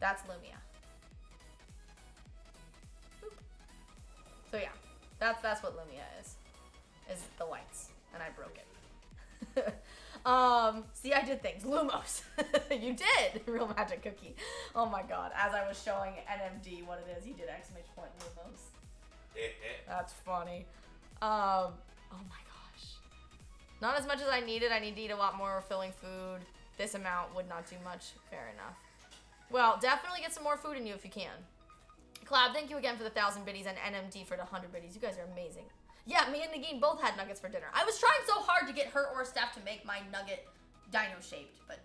That's Lumia. Boop. So yeah, that's what Lumia is the lights, and I broke it. See, I did things. Lumos. You did. Real magic cookie. Oh my god. As I was showing NMD what it is, he did exclamation point Lumos. That's funny. Oh my gosh. Not as much as I needed. I need to eat a lot more filling food. This amount would not do much. Fair enough. Well, definitely get some more food in you if you can. Collab, thank you again for the 1,000 biddies and NMD for the 100 biddies. You guys are amazing. Yeah, me and Nagin both had nuggets for dinner. I was trying so hard to get her or Steph to make my nugget dino-shaped, but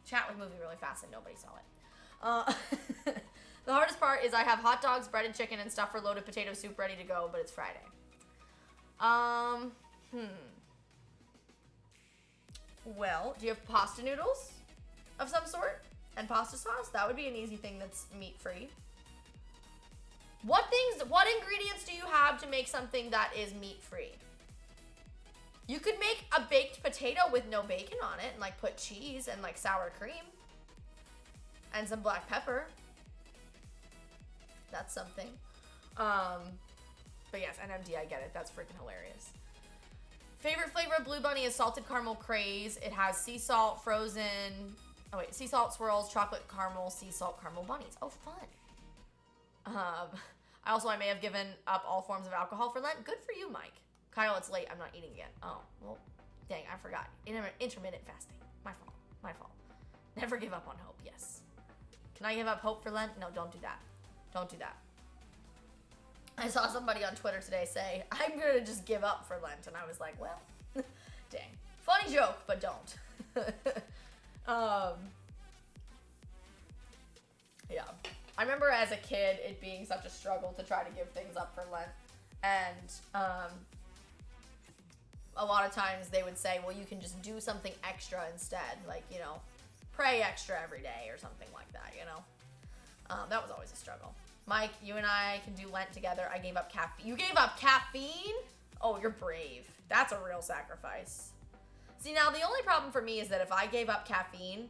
chat was moving really fast and nobody saw it. The hardest part is I have hot dogs, breaded chicken, and stuff for loaded potato soup ready to go, but it's Friday. Well, do you have pasta noodles of some sort? And pasta sauce? That would be an easy thing that's meat-free. What ingredients do you have to make something that is meat-free? You could make a baked potato with no bacon on it and like put cheese and like sour cream and some black pepper. That's something. But yes, NMD, I get it. That's freaking hilarious. Favorite flavor of Blue Bunny is salted caramel craze. It has sea salt, sea salt swirls, chocolate caramel, sea salt caramel bunnies. Oh, fun. I may have given up all forms of alcohol for Lent. Good for you, Mike. Kyle, it's late. I'm not eating again. Oh, well, dang, I forgot. Intermittent fasting. My fault. Never give up on hope, yes. Can I give up hope for Lent? No, don't do that. Don't do that. I saw somebody on Twitter today say, I'm going to just give up for Lent. And I was like, well, dang. Funny joke, but don't. Yeah. I remember as a kid it being such a struggle to try to give things up for Lent. And a lot of times they would say, well, you can just do something extra instead. Like, you know, pray extra every day or something like that, you know? That was always a struggle. Mike, you and I can do Lent together. I gave up caffeine. You gave up caffeine? Oh, you're brave. That's a real sacrifice. See, now the only problem for me is that if I gave up caffeine,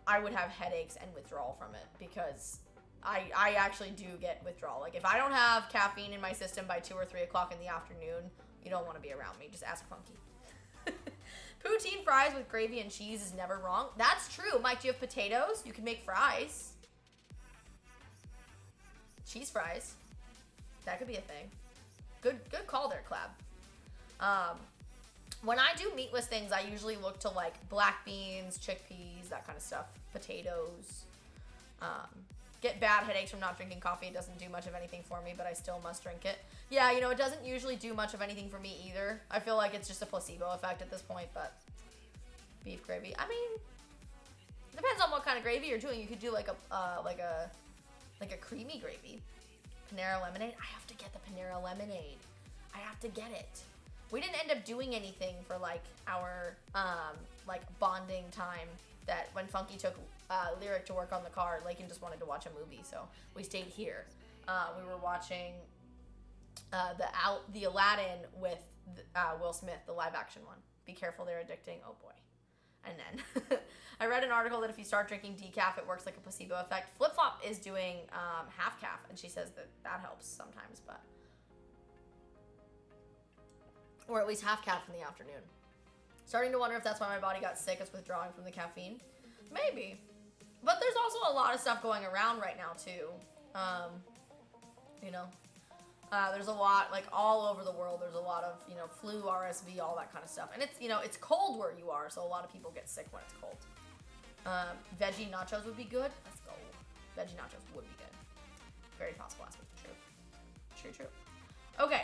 I would have headaches and withdrawal from it because I actually do get withdrawal. Like, if I don't have caffeine in my system by 2 or 3 o'clock in the afternoon, you don't want to be around me. Just ask Funky. Poutine fries with gravy and cheese is never wrong. That's true. Mike, do you have potatoes? You can make fries. Cheese fries. That could be a thing. Good call there, Clab. When I do meatless things, I usually look to like black beans, chickpeas, that kind of stuff. Potatoes. Get bad headaches from not drinking coffee. It doesn't do much of anything for me, but I still must drink it. Yeah, you know, it doesn't usually do much of anything for me either. I feel like it's just a placebo effect at this point, but beef gravy. I mean, depends on what kind of gravy you're doing. You could do like a creamy gravy. Panera lemonade. I have to get the Panera lemonade. I have to get it. We didn't end up doing anything for like our like bonding time. That when Funky took Lyric to work on the car, Lakin just wanted to watch a movie, so we stayed here. We were watching the Aladdin with Will Smith, the live action one. Be careful, they're addicting. Oh boy. And then I read an article that if you start drinking decaf, it works like a placebo effect. Flip Flop is doing half calf, and she says that helps sometimes, but or at least half calf in the afternoon. Starting to wonder if that's why my body got sick, it's withdrawing from the caffeine. Maybe. But there's also a lot of stuff going around right now, too. You know, there's a lot, like, all over the world, there's a lot of, you know, flu, RSV, all that kind of stuff. And it's, you know, it's cold where you are, so a lot of people get sick when it's cold. Veggie nachos would be good. Let's go. Veggie nachos would be good. Very possible aspect. True. Okay,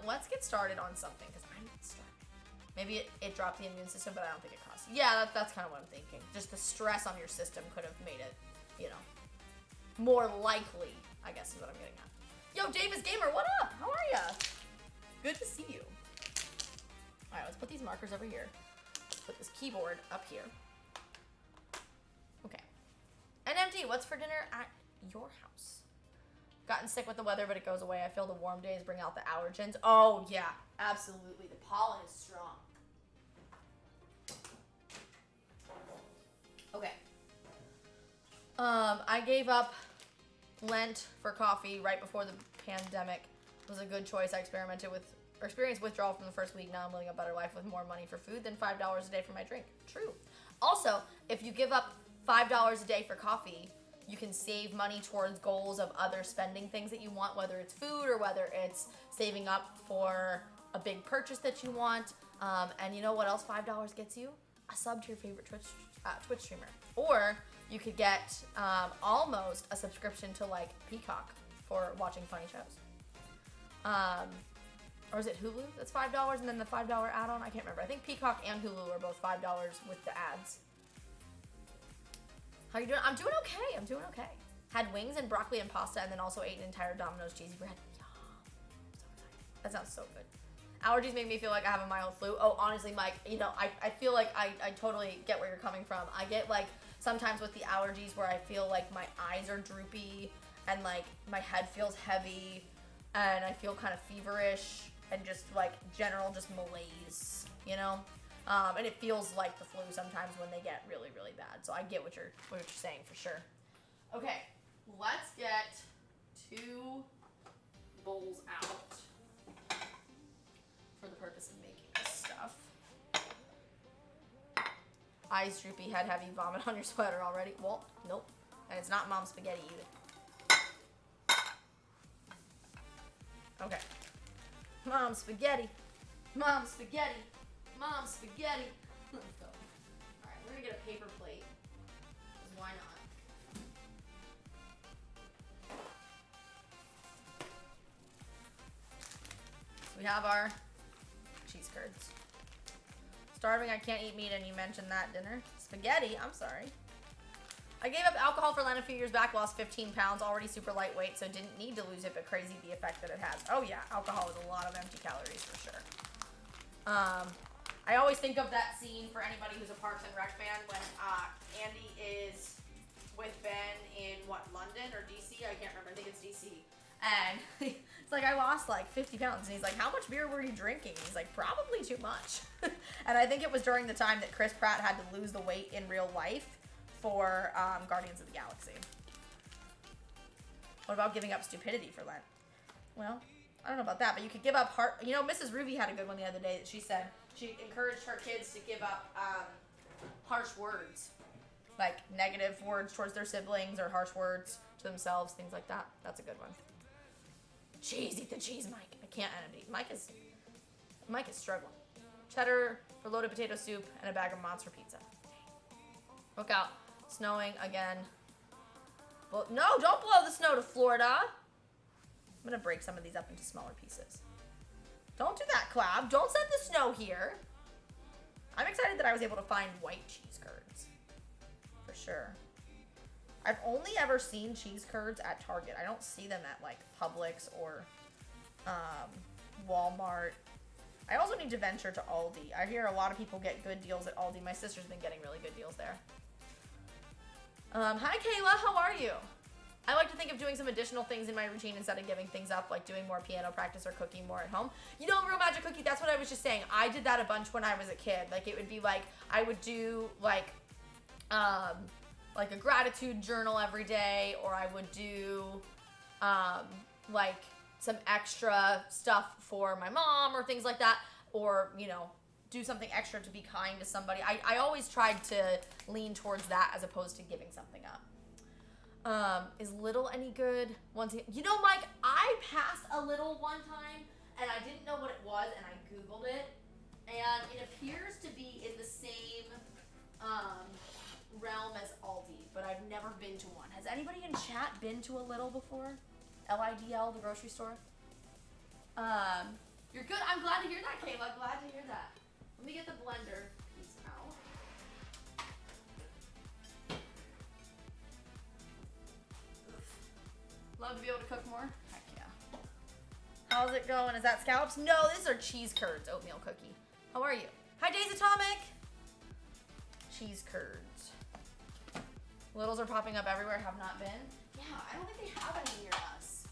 let's get started on something, because I'm starving. Maybe it dropped the immune system, but I don't think it caused. Yeah, that's kind of what I'm thinking. Just the stress on your system could have made it, you know, more likely, I guess is what I'm getting at. Yo, Davis Gamer, what up? How are ya? Good to see you. All right, let's put these markers over here. Let's put this keyboard up here. Okay. NMD, what's for dinner at your house? Gotten sick with the weather, but it goes away. I feel the warm days bring out the allergens. Oh, yeah, absolutely. The pollen is strong. Okay. I gave up Lent for coffee right before the pandemic. It was a good choice. I experienced withdrawal from the first week. Now I'm living a better life with more money for food than $5 a day for my drink. True. Also, if you give up $5 a day for coffee, you can save money towards goals of other spending things that you want, whether it's food or whether it's saving up for a big purchase that you want. And you know what else $5 gets you? A sub to your favorite Twitch streamer. Or you could get almost a subscription to like Peacock for watching funny shows. Or is it Hulu? That's $5 and then the $5 add-on? I can't remember. I think Peacock and Hulu are both $5 with the ads. How you doing? I'm doing okay. I'm doing okay. Had wings and broccoli and pasta and then also ate an entire Domino's cheesy bread. Yum. So excited. That sounds so good. Allergies make me feel like I have a mild flu. Oh, honestly, Mike, you know, I feel like I totally get where you're coming from. I get like sometimes with the allergies where I feel like my eyes are droopy and like my head feels heavy and I feel kind of feverish and just like general just malaise, you know? And it feels like the flu sometimes when they get really, really bad. So I get what you're saying for sure. Okay, let's get 2 bowls out for the purpose of making this stuff. Eyes droopy, head heavy, vomit on your sweater already. Well, nope. And it's not mom's spaghetti either. Okay. Mom's spaghetti. Mom's spaghetti. Mom's spaghetti. Let's go. Alright, we're gonna get a paper plate. Because why not? So we have our cheese curds. Starving, I can't eat meat, and you mentioned that dinner. Spaghetti, I'm sorry. I gave up alcohol for Lent a few years back, lost 15 pounds, already super lightweight, so didn't need to lose it, but crazy the effect that it has. Oh yeah, alcohol is a lot of empty calories for sure. I always think of that scene for anybody who's a Parks and Rec fan when Andy is with Ben in, London or DC? I can't remember. I think it's DC. And it's like, I lost like 50 pounds. And he's like, how much beer were you drinking? And he's like, probably too much. And I think it was during the time that Chris Pratt had to lose the weight in real life for Guardians of the Galaxy. What about giving up stupidity for Lent? Well, I don't know about that, but you could give up You know, Mrs. Ruby had a good one the other day that she said she encouraged her kids to give up harsh words. Like negative words towards their siblings or harsh words to themselves, things like that. That's a good one. Cheese, eat the cheese, Mike. I can't empty. Mike is struggling. Cheddar for loaded potato soup and a bag of monster pizza. Look out. Snowing again. Well, no, don't blow the snow to Florida. I'm gonna break some of these up into smaller pieces. Don't do that, Clab. Don't send the snow here. I'm excited that I was able to find white cheese curds. For sure. I've only ever seen cheese curds at Target. I don't see them at like Publix or Walmart. I also need to venture to Aldi. I hear a lot of people get good deals at Aldi. My sister's been getting really good deals there. Hi Kayla, how are you? I like to think of doing some additional things in my routine instead of giving things up, like doing more piano practice or cooking more at home. You know, Real Magic Cookie, that's what I was just saying. I did that a bunch when I was a kid. Like, it would be like, I would do like a gratitude journal every day, or I would do like some extra stuff for my mom or things like that, or, you know, do something extra to be kind to somebody. I always tried to lean towards that as opposed to giving something up. Is little any good? You know, Mike, I passed a little one time and I didn't know what it was and I Googled it and it appears to be in the same realm as Aldi, but I've never been to one. Has anybody in chat been to a little before? LIDL, the grocery store? You're good. I'm glad to hear that, Kayla. Glad to hear that. Let me get the blender piece out. Love to be able to cook more. Heck yeah. How's it going? Is that scallops? No, these are cheese curds, oatmeal cookie. How are you? Hi, Days Atomic. Cheese curds. Littles are popping up everywhere. Have not been. Yeah, I don't think they have any near us.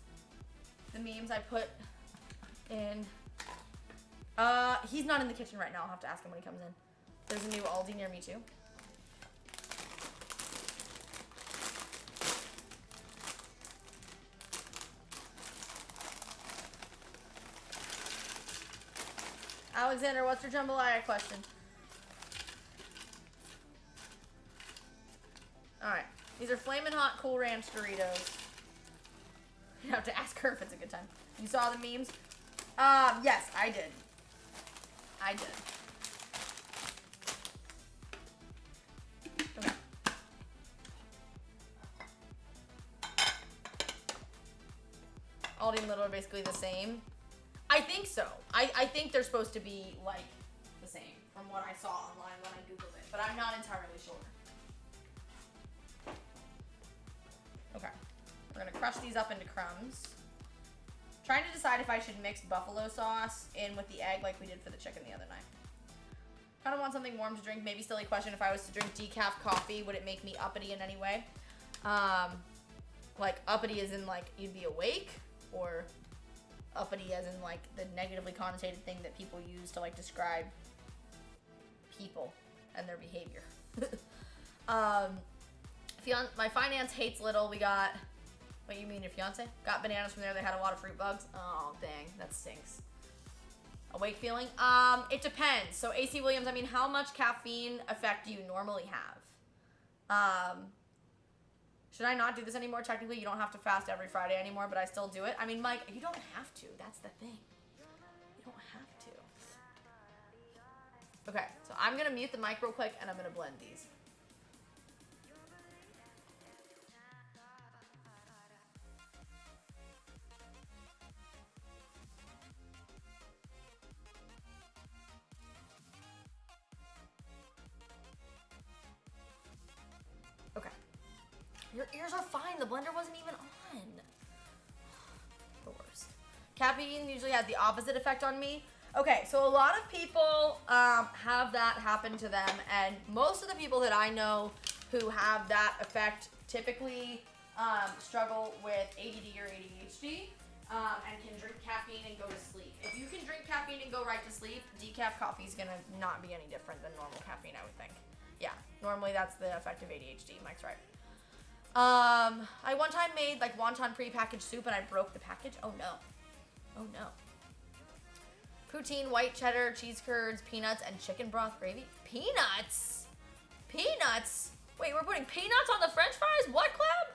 The memes I put in. He's not in the kitchen right now. I'll have to ask him when he comes in. There's a new Aldi near me too. Alexander, what's your jambalaya question? Alright. These are Flamin' Hot Cool Ranch Doritos. You have to ask her if it's a good time. You saw the memes? Yes, I did. I did. Okay. Aldi and Lidl are basically the same. I think so. I think they're supposed to be, like, the same from what I saw online when I Googled it. But I'm not entirely sure. Okay. We're going to crush these up into crumbs. Trying to decide if I should mix buffalo sauce in with the egg like we did for the chicken the other night. Kind of want something warm to drink. Maybe silly question. If I was to drink decaf coffee, would it make me uppity in any way? Like, uppity as in, like, you'd be awake? Or uppity as in, like, the negatively connotated thing that people use to, like, describe people and their behavior. My finance hates Lidl. We got... What, you mean your fiance? Got bananas from there. They had a lot of fruit bugs. Oh, dang. That stinks. Awake feeling? It depends. So, AC Williams, I mean, how much caffeine effect do you normally have? Should I not do this anymore? Technically, you don't have to fast every Friday anymore, but I still do it. I mean, Mike, you don't have to. That's the thing. You don't have to. Okay, so I'm going to mute the mic real quick, and I'm going to blend these. Okay. Your ears are fine. The blender wasn't even on. The worst. Caffeine usually has the opposite effect on me. Okay, so a lot of people have that happen to them, and most of the people that I know who have that effect typically struggle with ADD or ADHD and can drink caffeine and go to sleep. If you can drink caffeine and go right to sleep, decaf coffee is gonna not be any different than normal caffeine, I would think. Yeah, normally that's the effect of ADHD. Mike's right. I one time made like wonton pre-packaged soup and I broke the package. Oh no. Oh no. Poutine, white cheddar, cheese curds, peanuts, and chicken broth gravy. Peanuts? Peanuts? Wait, we're putting peanuts on the french fries? What, Cloud?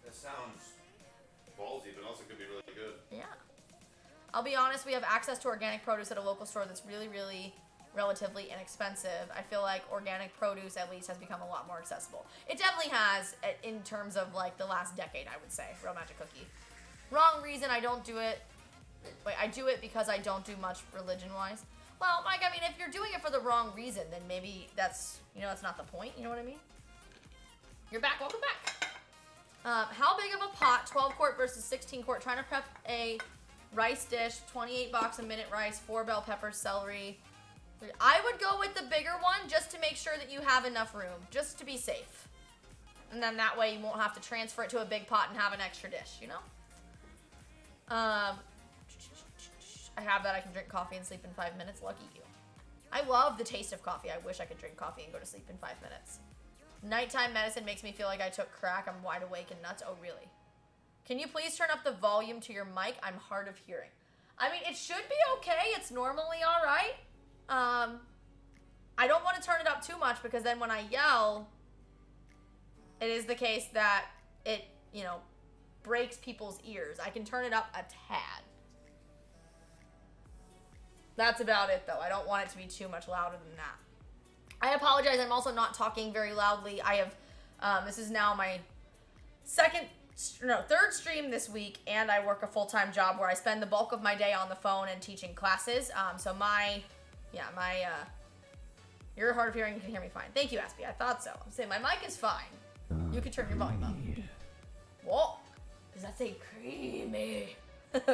That sounds ballsy, but also could be really good. Yeah. I'll be honest, we have access to organic produce at a local store that's really, really relatively inexpensive. I feel like organic produce at least has become a lot more accessible. It definitely has in terms of like the last decade, I would say. Real Magic Cookie. Wrong reason I don't do it. Wait, I do it because I don't do much religion-wise. Well, Mike, I mean, if you're doing it for the wrong reason, then maybe that's, you know, that's not the point. You know what I mean? You're back. Welcome back. How big of a pot, 12 quart versus 16 quart? Trying to prep a rice dish, 28 box a minute rice, 4 bell peppers, celery. I would go with the bigger one just to make sure that you have enough room, just to be safe. And then that way you won't have to transfer it to a big pot and have an extra dish, you know? I have that. I can drink coffee and sleep in 5 minutes. Lucky you. I love the taste of coffee. I wish I could drink coffee and go to sleep in 5 minutes. Nighttime medicine makes me feel like I took crack. I'm wide awake and nuts. Oh, really? Can you please turn up the volume to your mic? I'm hard of hearing. I mean, it should be okay. It's normally all right. I don't want to turn it up too much because then when I yell, it is the case that it, you know, breaks people's ears. I can turn it up a tad. That's about it, though. I don't want it to be too much louder than that. I apologize. I'm also not talking very loudly. I have, this is now my third stream this week, and I work a full-time job where I spend the bulk of my day on the phone and teaching classes. So you're hard of hearing. You can hear me fine. Thank you, Aspie. I thought so. I'm saying my mic is fine. You can turn your volume up. Whoa. Does that say creamy?